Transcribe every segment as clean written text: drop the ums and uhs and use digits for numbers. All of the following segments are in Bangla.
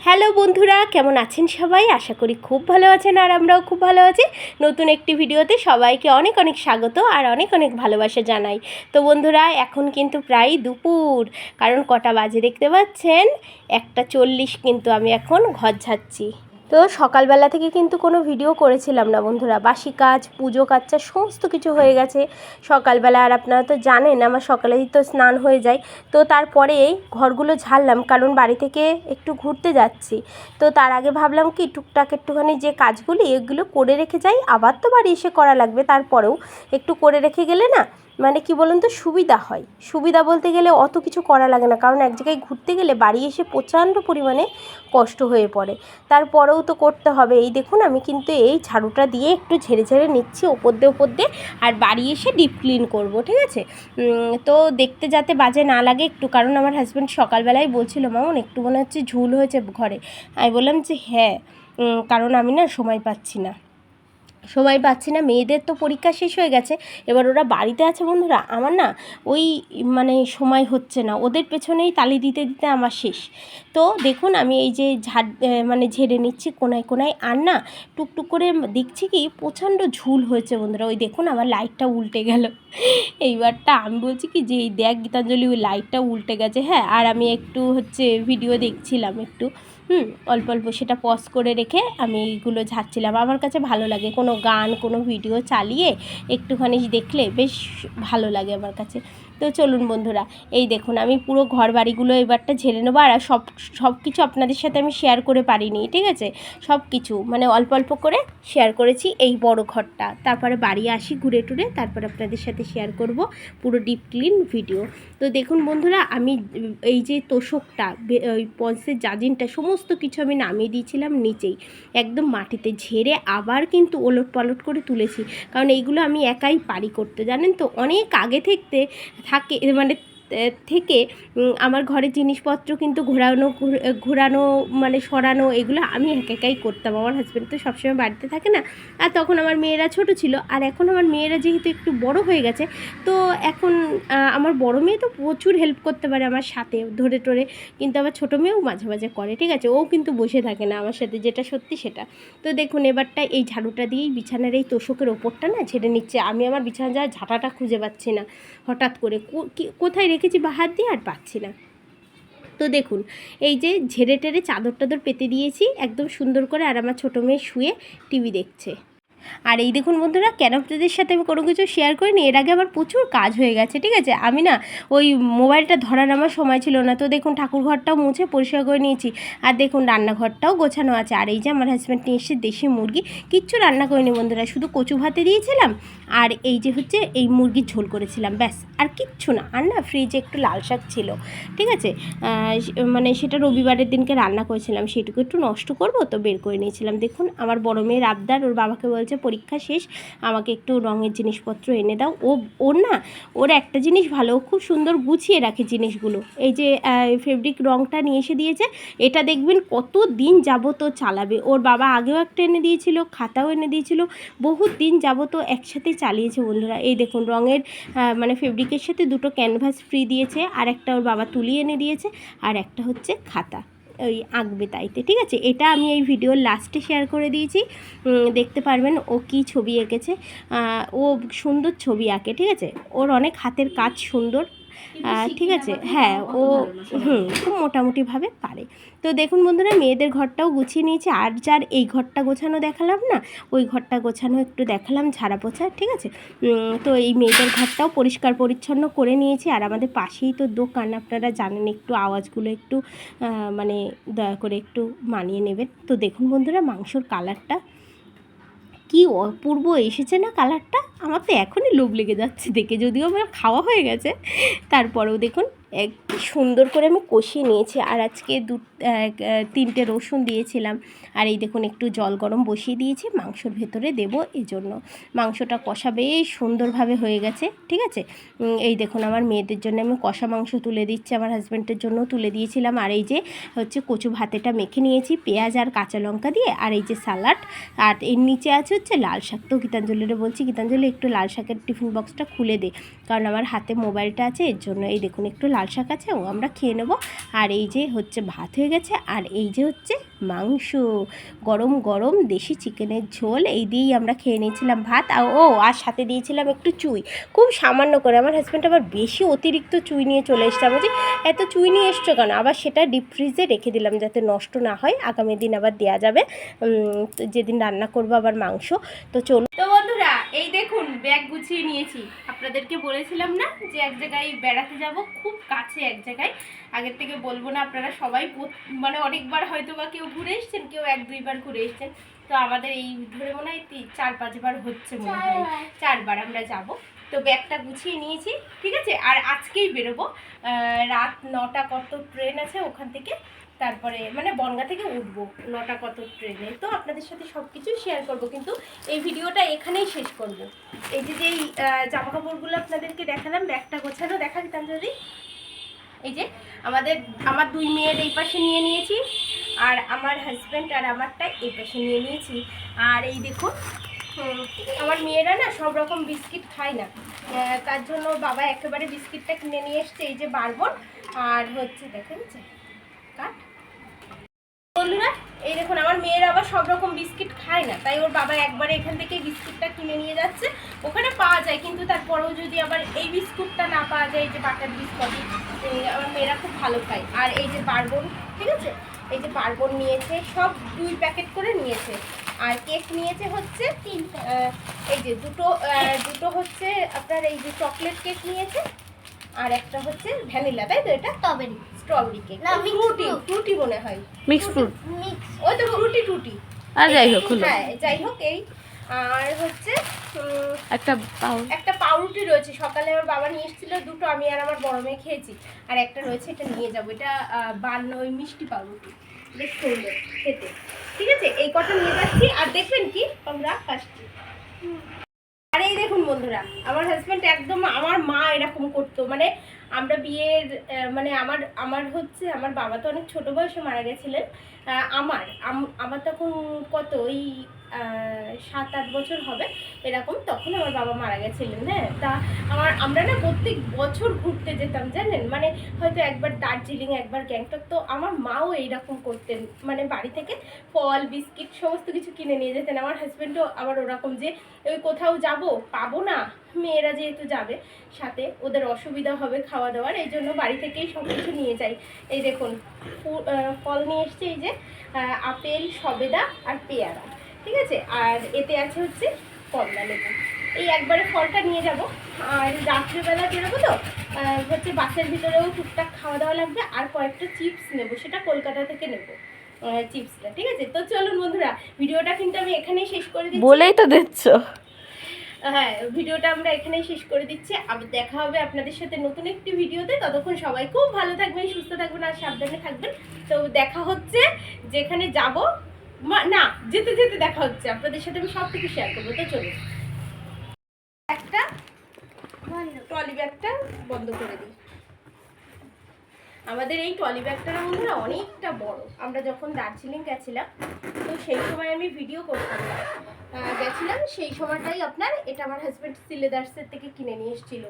হ্যালো বন্ধুরা, কেমন আছেন সবাই? আশা করি খুব ভালো আছেন আর আমরাও খুব ভালো আছি। নতুন একটি ভিডিওতে সবাইকে অনেক অনেক স্বাগত আর অনেক অনেক ভালোবাসা জানাই। তো বন্ধুরা, এখন কিন্তু প্রায় দুপুর, কারণ কটা বাজে দেখতে পাচ্ছেন, 1:40। কিন্তু আমি এখন ঘর ঝাড়ছি। তো সকালবেলা থেকে কিন্তু কোনো ভিডিও করেছিলাম না বন্ধুরা, বাসি কাজ, পুজো কাচ্চা সমস্ত কিছু হয়ে গেছে সকালবেলা। আর আপনারা তো জানেন আমার সকালেই তো স্নান হয়ে যায়। তো তারপরে ঘরগুলো ঝাড়লাম, কারণ বাড়ি থেকে একটু ঘুরতে যাচ্ছি। তো তার আগে ভাবলাম কি টুকটাক একটুখানি যে কাজগুলি এগুলো করে রেখে যাই, আবার তো বাড়ি এসে করা লাগবে, তারপরেও একটু করে রেখে গেলে না মানে কি বলুন তো সুবিধা হয়। সুবিধা বলতে গেলে অত কিছু করা লাগে না, কারণ এক জায়গায় ঘুরতে গেলে বাড়ি এসে প্রচণ্ড পরিমাণে কষ্ট হয়ে পড়ে। তারপরেও তো করতে হবে। এই দেখুন আমি কিন্তু এই ঝাড়ুটা দিয়ে একটু ঝেড়ে ঝেড়ে নিচ্ছি ওপর দিয়ে, আর বাড়ি এসে ডিপ ক্লিন করব, ঠিক আছে? তো দেখতে যাতে বাজে না লাগে একটু, কারণ আমার হাজব্যান্ড সকালবেলায় বলছিল মামুন একটু মনে হচ্ছে ঝুল হয়েছে ঘরে। আমি বললাম যে হ্যাঁ, কারণ আমি না সময় পাচ্ছি না। মেয়েদের তো পরীক্ষা শেষ হয়ে গেছে, এবার ওরা বাড়িতে আছে বন্ধুরা। আমার না ওই মানে সময় হচ্ছে না, ওদের পেছনেই তালি দিতে দিতে আমার শেষ। তো দেখুন আমি এই যে ঝেড়ে নিচ্ছি কোনায় কোনায়, আর না টুকটুক করে দেখছি কি প্রচণ্ড ঝুল হয়েছে বন্ধুরা। ওই দেখুন আমার লাইটটা উল্টে গেল। এইবারটা আমি বলছি কি যে এই দেখ গীতাঞ্জলি, ওই লাইটটা উল্টে গেছে। হ্যাঁ, আর আমি একটু ভিডিও দেখছিলাম একটু অল্প অল্প, সেটা পজ করে রেখে আমি এইগুলো ঝাড়ছিলাম। আমার কাছে ভালো লাগে কোনো গান, কোনো ভিডিও চালিয়ে একটুখানি দেখলে বেশ ভালো লাগে আমার কাছে। তো চলুন বন্ধুরা, এই দেখুন আমি পুরো ঘর বাড়িগুলো এবারটা ঝেড়ে নেবো। আর সব কিছু আপনাদের সাথে আমি শেয়ার করে পারিনি, ঠিক আছে? সব কিছু মানে অল্প অল্প করে শেয়ার করেছি এই বড় ঘরটা। তারপরে বাড়ি আসি ঘুরে টুরে, তারপর আপনাদের সাথে শেয়ার করব পুরো ডিপ ক্লিন ভিডিও। তো দেখুন বন্ধুরা, আমি এই যে তোষকটা, ওই পন্সের জাজিনটা সমস্ত কিছু আমি নামিয়ে দিয়েছিলাম নিচেই, একদম মাটিতে ঝেড়ে আবার কিন্তু ওলট পালট করে তুলেছি, কারণ এইগুলো আমি একাই পারি করতে, জানেন তো। অনেক আগে থেকে আমার ঘরের জিনিসপত্র কিন্তু ঘোরানো মানে সরানো, এগুলো আমি একাই করতাম। আমার হাজব্যান্ড তো সবসময় বাড়িতে থাকে না, আর তখন আমার মেয়েরা ছোট ছিল। আর এখন আমার মেয়েরা যেহেতু একটু বড় হয়ে গেছে, তো এখন আমার বড় মেয়ে তো প্রচুর হেল্প করতে পারে আমার সাথে ধরে টরে, কিন্তু আমার ছোটো মেয়েও মাঝে মাঝে করে, ঠিক আছে? ও কিন্তু বসে থাকে না আমার সাথে, যেটা সত্যি সেটা। তো দেখুন এবারটা এই ঝাড়ুটা দিয়েই বিছানার এই তোষকের ওপরটা না ঝেড়ে নিচ্ছে। আমি আমার বিছানা যাওয়ার ঝাঁটাটা খুঁজে পাচ্ছি না, হঠাৎ করে কোথায় রেখেছি বা হাত দিয়ে আর পাচ্ছি না। তো দেখুন এই যে ঝেড়ে টেরে চাদর টাদর পেতে দিয়েছি একদম সুন্দর করে, আর আমার ছোটো মেয়ে শুয়ে টিভি দেখছে। আর এই দেখুন বন্ধুরা, কেন আপনাদের সাথে আমি কোনো কিছু শেয়ার করিনি, এর আগে আমার প্রচুর কাজ হয়ে গেছে, ঠিক আছে? আমি না ওই মোবাইলটা ধরার আমার সময় ছিল না। তো দেখুন ঠাকুর ঘরটাও মুছে পরিষ্কার করে নিয়েছি, আর দেখুন রান্নাঘরটাও গোছানো আছে। আর এই যে আমার হাজব্যান্ড নিয়ে এসে দেশি মুরগি, কিচ্ছু রান্না করিনি বন্ধুরা, শুধু কচু ভাতে দিয়েছিলাম আর এই যে এই মুরগির ঝোল করেছিলাম, ব্যাস, আর কিচ্ছু না। আর না ফ্রিজে একটু লাল শাক ছিল, ঠিক আছে? মানে সেটা রবিবারের দিনকে রান্না করেছিলাম, সেটুকু একটু নষ্ট করব তো বের করে নিয়েছিলাম। দেখুন আমার বড় মেয়ের আবদার, ওর বাবাকে বলছে পরীক্ষা শেষ, আমাকে একটু রঙের জিনিসপত্র এনে দাও। ওর একটা জিনিস ভালো, খুব সুন্দর গুছিয়ে রাখে জিনিসগুলো। এই যে ফেব্রিক রঙটা নিয়ে এসে দিয়েছে, এটা দেখবেন কত দিন যাবত চালাবে। ওর বাবা আগেও একটা এনে দিয়েছিল, খাতাও এনে দিয়েছিল, বহুত দিন যাবত একসাথে চালিয়েছে বন্ধুরা। এই দেখুন রঙের মানে ফেব্রিকের সাথে দুটো ক্যানভাস ফ্রি দিয়েছে, আর একটা ওর বাবা তুলি এনে দিয়েছে, আর একটা খাতা ওই আঁকবে তাইতে, ঠিক আছে? এটা আমি এই ভিডিওর লাস্টে শেয়ার করে দিয়েছি, দেখতে পারবেন ও কি ছবি এঁকেছে। ও সুন্দর ছবি আঁকে, ঠিক আছে? ওর অনেক হাতের কাজ সুন্দর, ঠিক আছে? হ্যাঁ, ও খুব মোটামুটিভাবে পারে। তো দেখুন বন্ধুরা, মেয়েদের ঘরটাও গুছিয়ে নিয়েছি। আর যার এই ঘরটা গোছানো দেখালাম না, ওই ঘরটা গোছানো একটু দেখালাম, ঝাড়া পোছা, ঠিক আছে? তো এই মেয়েদের ঘরটাও পরিষ্কার পরিচ্ছন্ন করে নিয়েছি। আর আমাদের পাশেই তো দোকান, আপনারা জানেন, একটু আওয়াজগুলো একটু মানে দয়া করে একটু মানিয়ে নেবেন। তো দেখুন বন্ধুরা, মাংসর কালারটা কি অপূর্ব এসেছে না কালারটা, আমার তো এখনই লোভ লেগে যাচ্ছে দেখে, যদিও আমার খাওয়া হয়ে গেছে, তারপরেও দেখুন কি সুন্দর করে আমি কষিয়ে নিয়েছি। আর আজকে 3টে রসুন দিয়েছিলাম। আর এই দেখুন একটু জল গরম বসিয়ে দিয়েছি মাংসর ভেতরে দেবো, এজন্য মাংসটা কষা বেশ সুন্দরভাবে হয়ে গেছে, ঠিক আছে? এই দেখুন আমার মেয়েদের জন্য আমি কষা মাংস তুলে দিচ্ছি, আমার হাজব্যান্ডের জন্য তুলে দিয়েছিলাম। আর এই যে কচু ভাতেটা মেখে নিয়েছি পেঁয়াজ আর কাঁচা লঙ্কা দিয়ে, আর এই যে সালাড, আর এর নিচে আছে লাল শাক। তো গীতাঞ্জলিরে বলছি, গীতাঞ্জলি একটু লাল শাকের টিফিন বক্সটা খুলে দে, কারণ আমার হাতে মোবাইলটা আছে এর জন্য। এই দেখুন একটু লাল শাক আছে, ও আমরা খেয়ে নেবো। আর এই যে হচ্ছে ভাত হয়ে গেছে, আর এই যে হচ্ছে মাংস, গরম গরম দেশি চিকেনের ঝোল, এই দিয়েই আমরা খেয়ে নিয়েছিলাম ভাত। আর সাথে দিয়েছিলাম একটু চুই, খুব সামান্য করে। আমার হাজব্যান্ড আবার বেশি অতিরিক্ত চুই নিয়ে চলে এসছে। আমি যে এত চুই নিয়ে এসছো কেন? আবার সেটা ডিপ ফ্রিজে রেখে দিলাম যাতে নষ্ট না হয়, আগামী দিন আবার দেওয়া যাবে যেদিন রান্না করবো আবার মাংস। তো চলুন। তো বন্ধুরা এই দেখুন ব্যাগ গুছিয়ে নিয়েছি। আপনাদেরকে বলেছিলাম না যে এক জায়গায় বেড়াতে যাব, খুব কাছে এক জায়গায়, আগের থেকে বলবো না, আপনারা সবাই মানে অনেকবার হয়তো বা কেউ ঘুরে এসছেন, কেউ 1-2 বার ঘুরে এসছেন। তো আমাদের এই ধরে মনে হয় 4-5 বার হচ্ছে, মনে হয় 4 বার আমরা যাব। তো ব্যাগটা গুছিয়ে নিয়েছি, ঠিক আছে। আর আজকেই বেরোবো, রাত 9টা কত ট্রেন আছে ওখান থেকে, তারপরে মানে বনগাঁ থেকে উঠবো 9টা কত ট্রেনে। তো আপনাদের সাথে সব কিছু শেয়ার করবো, কিন্তু এই ভিডিওটা এখানেই শেষ করব। এই যে যেই জামা কাপড়গুলো আপনাদেরকে দেখালাম, ব্যাগটা গোছানো দেখা দিতাম যদি, এই যে আমার 2 মেয়ের এই পাশে নিয়ে নিয়েছি, আর আমার হাজব্যান্ড আর আমারটা এই পাশে নিয়ে নিয়েছি। আর এই দেখুন আমার মেয়েরা না সব রকম বিস্কিট খায় না, তার জন্য বাবা একেবারে বিস্কিটটা কিনে নিয়ে এসছে, এই যে বারবন। আর হচ্ছে দেখেন কাঠ। বন্ধুরা এই দেখুন আমার মেয়ের আবার সব রকম বিস্কিট খায় না, তাই ওর বাবা একবারে এখান থেকে বিস্কিটটা কিনে নিয়ে যাচ্ছে। ওখানে পাওয়া যায়, কিন্তু তারপরেও যদি আবার এই বিস্কুটটা না পাওয়া যায়, এই যে বাটার বিস্কুট, আমার মেয়েরা খুব ভালো খায়। আর এই যে বারবন, ঠিক আছে, এই যে বারবন নিয়েছে, সব 2 প্যাকেট করে নিয়েছে। আর কেক নিয়েছে হচ্ছে 3, এই যে দুটো হচ্ছে আপনার এই যে চকলেট কেক নিয়েছে, আর একটা হচ্ছে ভ্যানিলা, তাই তো? এটা স্ট্রবেরি কেক না, ফ্রুটি মনে হয়, মিক্স ফ্রুট, ওই তো ফ্রুটি। আর যাই হোক, হ্যাঁ যাই হোক এই। আর হচ্ছে একটা পাউরুটি রয়েছে, সকালে আমার বাবা নিয়ে এসেছিল 2টো, আমি আর আমার বড় মেয়ে খেয়েছি। আর একটা রয়েছে, এটা নিয়ে যাবো, এটা ওই মিষ্টি পাউরুটি, বেশ সুন্দর খেতে, ঠিক আছে। এই কটা নিয়ে যাচ্ছি। আর দেখবেন কি আমরা আসছি। আর এই দেখুন বন্ধুরা আমার হাজব্যান্ড একদম, আমার মা এরকম করতো, মানে আমরা বিয়ের মানে আমার হচ্ছে আমার বাবা তো অনেক ছোট বয়সে মারা গেছিলেন। আমার তখন কত ওই 7-8 বছর হবে এরকম, তখন আমার বাবা মারা গেছিলেন। হ্যাঁ, তা আমরা না প্রত্যেক বছর ঘুরতে যেতাম জানেন, মানে হয়তো একবার দার্জিলিং, একবার গ্যাংটক। তো আমার মাও এইরকম করতেন, মানে বাড়ি থেকে ফল বিস্কিট সমস্ত কিছু কিনে নিয়ে যেতেন। আমার হাজব্যান্ডও আবার ওরকম, যে ওই কোথাও যাব পাবো না, মেয়েরা যেহেতু যাবে সাথে, ওদের অসুবিধা হবে খাওয়া দাওয়ার, এই জন্য বাড়ি থেকেই সব কিছু নিয়ে যাই। এই দেখুন ফল নিয়ে এসছে, এই যে আপেল, সবেদা আর পেয়ারা, ঠিক আছে। আর এতে আছে হচ্ছে কমলা লেবু। এই একবারে ফলটা নিয়ে যাব। আর রাত্রিবেলা বেরোবো তো হচ্ছে বাসের ভিতরেও টুকটাক খাওয়া দাওয়া লাগবে। আর কয়েকটা চিপস নেবো, সেটা কলকাতা থেকে নেবো চিপসটা, ঠিক আছে। তো চলুন বন্ধুরা, ভিডিওটা কিন্তু আমি এখানেই শেষ করে দিচ্ছি, বলেই তো দিচ্ছ। হ্যাঁ, ভিডিওটা আমরা এখানেই শেষ করে দিচ্ছি। আবার দেখা হবে আপনাদের সাথে নতুন একটি ভিডিওতে। ততক্ষণ সবাই খুব ভালো থাকবেন, সুস্থ থাকবেন আর সাবধানে থাকবেন। তো দেখা হচ্ছে যেখানে যাব, না যেতে যেতে দেখা হচ্ছে, আপনাদের সাথে আমি সব কিছু শেয়ার করবো। তো চলুন, একটা ট্রলি ব্যাগটা বন্ধ করে দিই। আমাদের এই ট্রলি ব্যাগটার মধ্যে অনেকটা বড়। আমরা যখন দার্জিলিং গেছিলাম, তো সেই সময় আমি ভিডিও করতাম গেছিলাম, সেই সময়টাই আপনার এটা আমার হাজব্যান্ড সিলেদার্সের থেকে কিনে নিয়ে এসেছিল।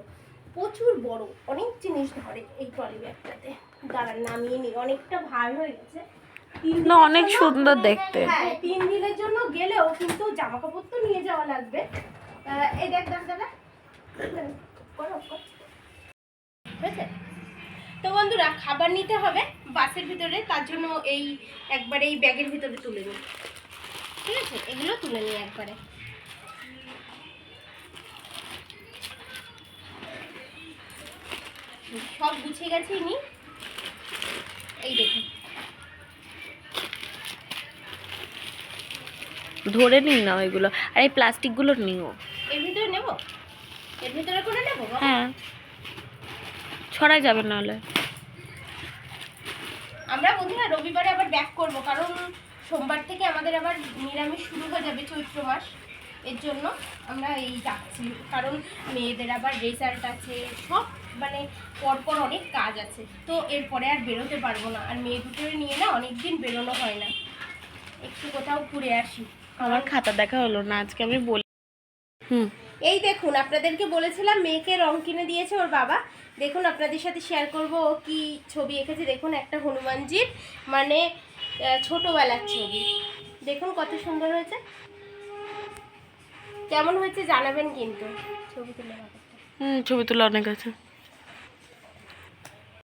প্রচুর বড়, অনেক জিনিস ধরে এই ট্রলি ব্যাগটাতে। দাঁড়ান নামিয়ে নিই, অনেকটা ভার হয়ে গেছে, অনেক সুন্দর দেখতে। হ্যাঁ, 3 দিনের জন্য গেলেও কিন্তু জামা কাপড় তো নিয়ে যাওয়া লাগবে। এই দেখ দাদা, হয়েছে। তো বন্ধুরা খাবার নিতে হবে বাসের ভিতরে, তার জন্য এই একবারে এই ব্যাগের ভিতরে তুলে নিই, ঠিক আছে। এগুলো তুলে নিই একবারে। সব গুছিয়ে গেছে নি, এই দেখুন ধরে নিন না ওইগুলো, আর এই প্লাস্টিকগুলো নিও। এর ভিতরে নেব, এর ভিতরে করে নেব। হ্যাঁ, ছড়াই যাবে নাহলে। আমরা বন্ধুরা রবিবারে আবার ব্যাক করব, কারণ সোমবার থেকে আমাদের আবার নিরামিষ শুরু হয়ে যাবে, চৈত্র মাস। এর জন্য আমরা এই যাচ্ছি, কারণ মেয়েদের আবার রেজাল্ট আছে, সব মানে পরপর অনেক কাজ আছে। তো এরপরে আর বেরোতে পারবো না, আর মেয়ে দুটোরে নিয়ে না অনেক দিন বেরোনো হয় না। একটু কোথাও ঘুরে আসি। আমার খাতা দেখা হলো না আজকে, আমি বলি হুম। এই দেখুন, আপনাদেরকে বলেছিলাম মেয়েকে রং কিনে দিয়েছে ওর বাবা। দেখুন আপনাদের সাথে শেয়ার করব ও কি ছবি এঁকেছে। দেখুন একটা হনুমানজির মানে ছোটবেলার ছবি। দেখুন কত সুন্দর হয়েছে। কেমন হয়েছে জানাবেন কিন্তু। ছবি তুলে ছবি তোলা অনেক আছে।